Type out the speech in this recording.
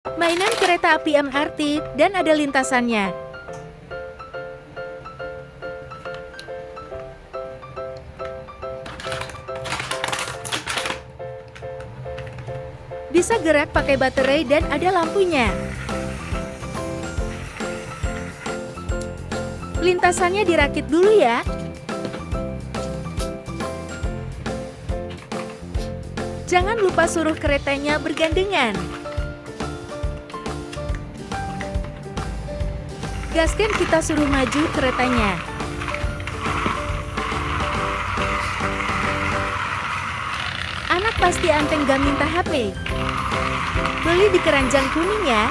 Mainan kereta api MRT dan ada lintasannya. Bisa gerak pakai baterai dan ada lampunya. Lintasannya dirakit dulu ya. Jangan lupa suruh keretanya bergandengan. Gaskan kita suruh maju keretanya. Anak pasti anteng gak minta HP. Beli di keranjang kuning ya.